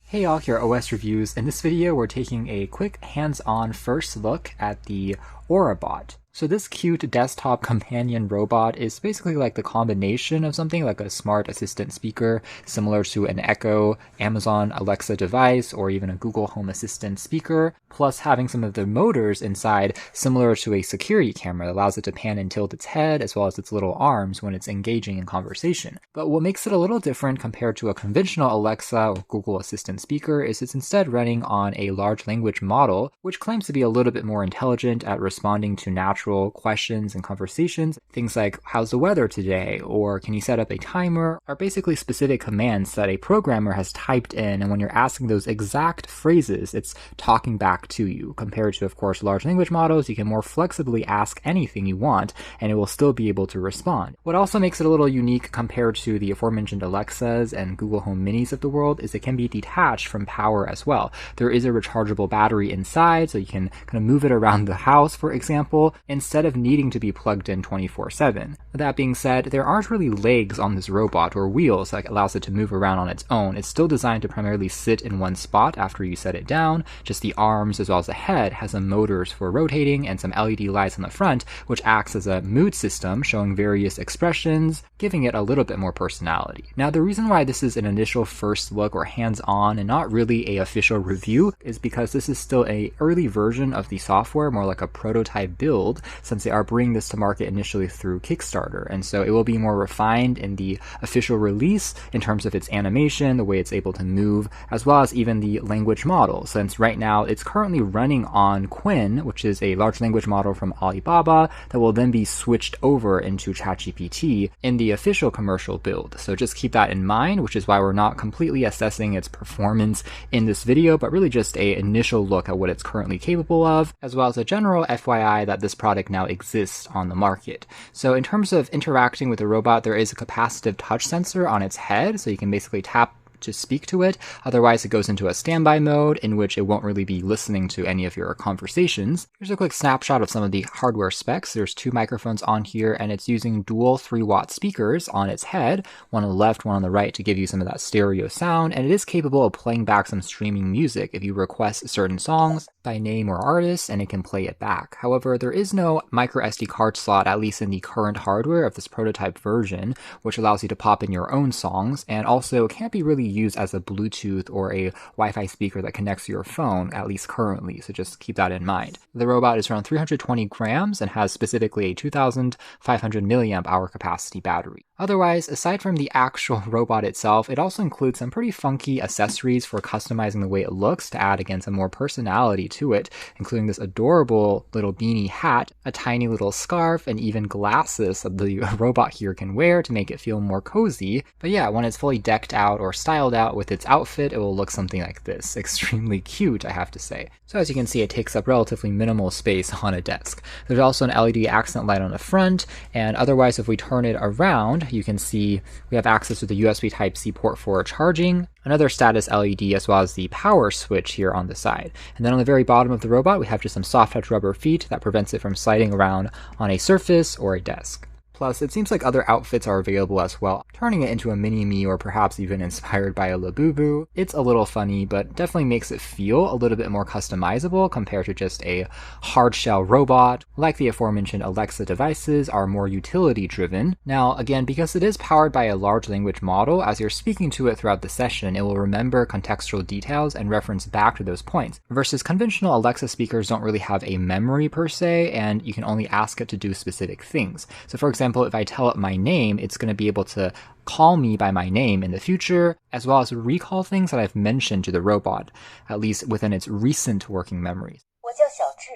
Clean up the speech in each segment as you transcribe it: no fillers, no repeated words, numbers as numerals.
Hey all, here are OS Reviews. In this video, we're taking a quick hands-on first look at the OUROBOT. So this cute desktop companion robot is basically like the combination of something like a smart assistant speaker, similar to an Echo, Amazon Alexa device, or even a Google Home Assistant speaker, plus having some of the motors inside similar to a security camera that allows it to pan and tilt its head as well as its little arms when it's engaging in conversation. But what makes it a little different compared to a conventional Alexa or Google Assistant speaker is it's instead running on a large language model, which claims to be a little bit more intelligent at responding to natural questions and conversations. Things like, how's the weather today? Or can you set up a timer? Are basically specific commands that a programmer has typed in, and when you're asking those exact phrases, it's talking back to you. Compared to, of course, large language models, you can more flexibly ask anything you want, and it will still be able to respond. What also makes it a little unique compared to the aforementioned Alexas and Google Home Minis of the world is it can be detached from power as well. There is a rechargeable battery inside, so you can kind of move it around the house, for example, instead of needing to be plugged in 24/7. That being said, there aren't really legs on this robot or wheels that allows it to move around on its own. It's still designed to primarily sit in one spot after you set it down. Just the arms as well as the head has some motors for rotating and some LED lights on the front, which acts as a mood system showing various expressions, giving it a little bit more personality. Now, the reason why this is an initial first look or hands-on and not really a official review is because this is still a early version of the software, more like a prototype build, since they are bringing this to market initially through Kickstarter. And so it will be more refined in the official release in terms of its animation, the way it's able to move, as well as even the language model, since right now it's currently running on Quinn, which is a large language model from Alibaba that will then be switched over into ChatGPT in the official commercial build. So just keep that in mind, which is why we're not completely assessing its performance in this video, but really just an initial look at what it's currently capable of, as well as a general FYI that this product now exists on the market. So in terms of interacting with the robot, there is a capacitive touch sensor on its head, so you can basically tap to speak to it. Otherwise, it goes into a standby mode in which it won't really be listening to any of your conversations. Here's a quick snapshot of some of the hardware specs. There's two microphones on here, and it's using dual 3-watt speakers on its head, one on the left, one on the right, to give you some of that stereo sound, and it is capable of playing back some streaming music if you request certain songs by name or artist, and it can play it back. However, there is no micro SD card slot, at least in the current hardware of this prototype version, which allows you to pop in your own songs, and also it can't be really used as a Bluetooth or a Wi-Fi speaker that connects to your phone, at least currently, so just keep that in mind. The robot is around 320 grams and has specifically a 2,500 milliamp hour capacity battery. Otherwise, aside from the actual robot itself, it also includes some pretty funky accessories for customizing the way it looks to add again some more personality to it, including this adorable little beanie hat, a tiny little scarf, and even glasses that the robot here can wear to make it feel more cozy. But yeah, when it's fully decked out or styled out with its outfit, it will look something like this. Extremely cute, I have to say. So as you can see, it takes up relatively minimal space on a desk. There's also an LED accent light on the front, and otherwise if we turn it around, you can see we have access to the USB Type-C port for charging, another status LED, as well as the power switch here on the side. And then on the very bottom of the robot, we have just some soft touch rubber feet that prevents it from sliding around on a surface or a desk. Plus, it seems like other outfits are available as well, turning it into a mini-me or perhaps even inspired by a Labubu. It's a little funny, but definitely makes it feel a little bit more customizable compared to just a hard-shell robot. Like the aforementioned Alexa devices are more utility-driven. Now, again, because it is powered by a large language model, as you're speaking to it throughout the session, it will remember contextual details and reference back to those points. Versus conventional Alexa speakers don't really have a memory per se, and you can only ask it to do specific things. So for example, if I tell it my name, it's going to be able to call me by my name in the future, as well as recall things that I've mentioned to the robot, at least within its recent working memories. 我叫小智，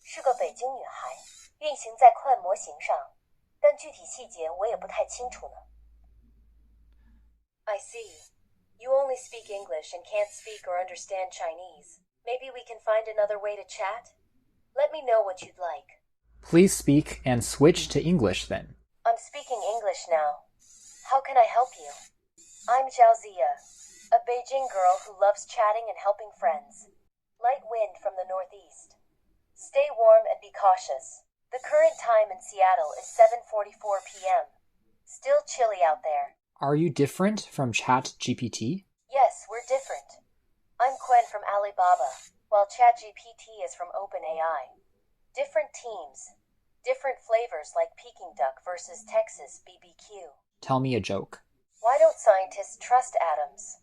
是个北京女孩，运行在快模型上，但具体细节我也不太清楚呢。I see. You only speak English and can't speak or understand Chinese. Maybe we can find another way to chat? Let me know what you'd like. Please speak and switch to English then. I'm speaking English now. How can I help you? I'm Xiaozia, a Beijing girl who loves chatting and helping friends. Light wind from the northeast. Stay warm and be cautious. The current time in Seattle is 7:44 p.m. Still chilly out there. Are you different from ChatGPT? Yes, we're different. I'm Quen from Alibaba, while ChatGPT is from OpenAI. Different teams. Different flavors like Peking duck versus Texas BBQ. Tell me a joke. Why don't scientists trust atoms?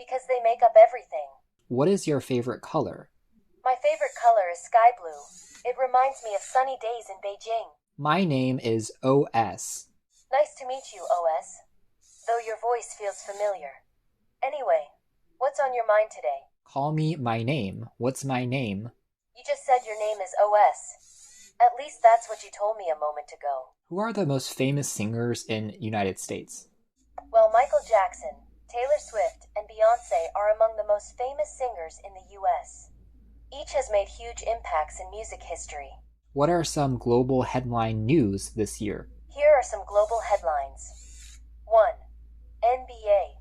Because they make up everything. What is your favorite color? My favorite color is sky blue. It reminds me of sunny days in Beijing. My name is OS. Nice to meet you, OS. Though your voice feels familiar. Anyway, what's on your mind today? Call me my name. What's my name? You just said your name is OS. At least that's what you told me a moment ago. Who are the most famous singers in United States? Well, Michael Jackson, Taylor Swift, and Beyoncé are among the most famous singers in the US. Each has made huge impacts in music history. What are some global headline news this year? Here are some global headlines. 1. NBA.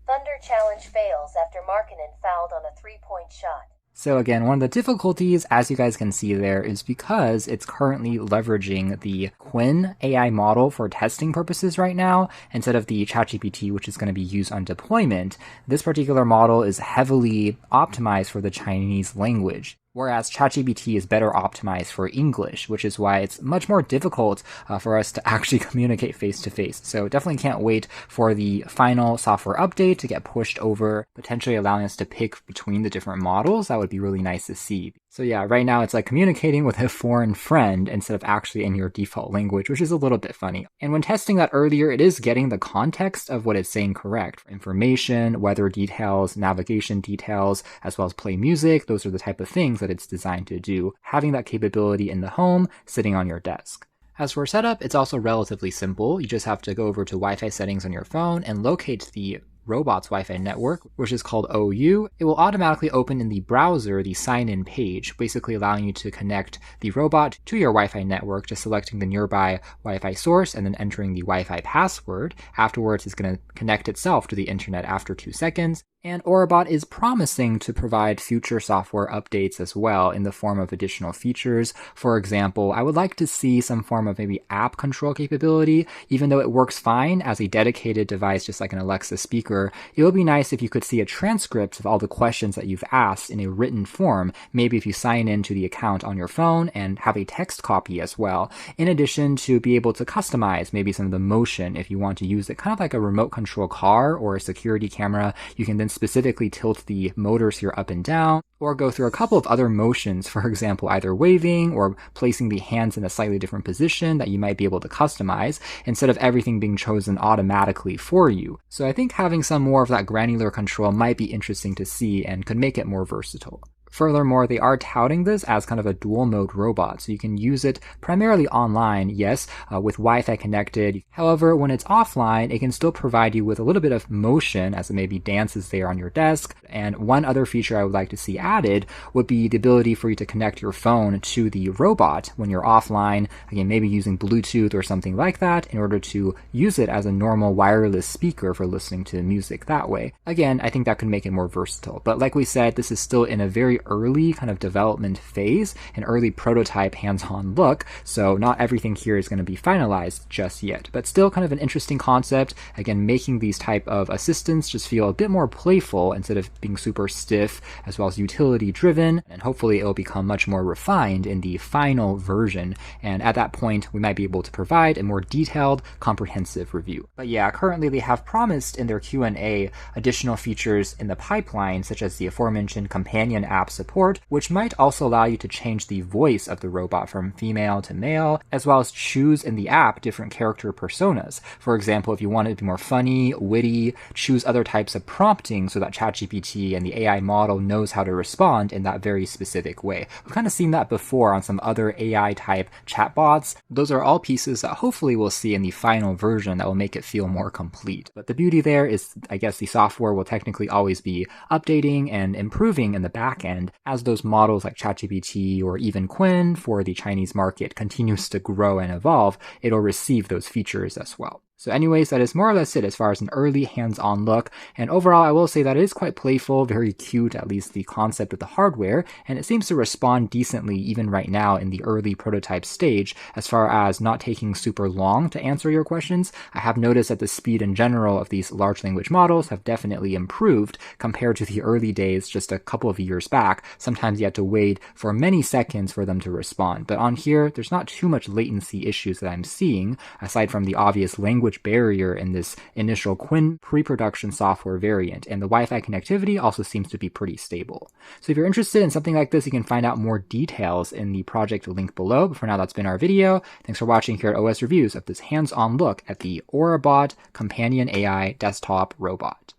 Thunder challenge fails after Markkanen fouled on a three-point shot. So again, one of the difficulties, as you guys can see there, is because it's currently leveraging the Quen AI model for testing purposes right now, instead of the ChatGPT, which is going to be used on deployment. This particular model is heavily optimized for the Chinese language, whereas ChatGPT is better optimized for English, which is why it's much more difficult for us to actually communicate face-to-face. So definitely can't wait for the final software update to get pushed over, potentially allowing us to pick between the different models. That would be really nice to see. So yeah, right now it's like communicating with a foreign friend instead of actually in your default language, which is a little bit funny. And when testing that earlier, it is getting the context of what it's saying correct. Information, weather details, navigation details, as well as play music. Those are the type of things that it's designed to do, having that capability in the home, sitting on your desk. As for setup, it's also relatively simple. You just have to go over to Wi-Fi settings on your phone and locate the robot's Wi-Fi network, which is called OU. It will automatically open in the browser the sign-in page, basically allowing you to connect the robot to your Wi-Fi network, just selecting the nearby Wi-Fi source and then entering the Wi-Fi password. Afterwards, it's going to connect itself to the internet after 2 seconds. And OUROBOT is promising to provide future software updates as well in the form of additional features. For example, I would like to see some form of maybe app control capability. Even though it works fine as a dedicated device, just like an Alexa speaker, it would be nice if you could see a transcript of all the questions that you've asked in a written form. Maybe if you sign into the account on your phone and have a text copy as well. In addition to be able to customize maybe some of the motion if you want to use it kind of like a remote control car or a security camera. You can then specifically tilt the motors here up and down, or go through a couple of other motions, for example, either waving or placing the hands in a slightly different position that you might be able to customize, instead of everything being chosen automatically for you. So I think having some more of that granular control might be interesting to see and could make it more versatile. Furthermore, they are touting this as kind of a dual mode robot, so you can use it primarily online, yes, with Wi-Fi connected. However, when it's offline, it can still provide you with a little bit of motion as it maybe dances there on your desk. And one other feature I would like to see added would be the ability for you to connect your phone to the robot when you're offline, again, maybe using Bluetooth or something like that in order to use it as a normal wireless speaker for listening to music that way. Again, I think that could make it more versatile. But like we said, this is still in a very early kind of development phase, an early prototype hands-on look, so not everything here is going to be finalized just yet, but still kind of an interesting concept. Again, making these type of assistants just feel a bit more playful instead of being super stiff, as well as utility driven, and hopefully it'll become much more refined in the final version, and at that point we might be able to provide a more detailed, comprehensive review. But yeah, currently they have promised in their Q&A additional features in the pipeline, such as the aforementioned companion app support, which might also allow you to change the voice of the robot from female to male, as well as choose in the app different character personas. For example, if you want it to be more funny, witty, choose other types of prompting so that ChatGPT and the AI model knows how to respond in that very specific way. We've kind of seen that before on some other AI type chatbots. Those are all pieces that hopefully we'll see in the final version that will make it feel more complete. But the beauty there is, I guess, the software will technically always be updating and improving in the back end as those models like ChatGPT or even Quen for the Chinese market continues to grow and evolve. It'll receive those features as well. So anyways, that is more or less it as far as an early hands-on look, and overall I will say that it is quite playful, very cute, at least the concept of the hardware, and it seems to respond decently even right now in the early prototype stage as far as not taking super long to answer your questions. I have noticed that the speed in general of these large language models have definitely improved compared to the early days just a couple of years back. Sometimes you had to wait for many seconds for them to respond, but on here there's not too much latency issues that I'm seeing, aside from the obvious language barrier in this initial Quinn pre-production software variant, and the Wi-Fi connectivity also seems to be pretty stable. So if you're interested in something like this, you can find out more details in the project link below. But for now, that's been our video. Thanks for watching here at OS Reviews of this hands-on look at the OUROBOT companion AI desktop robot.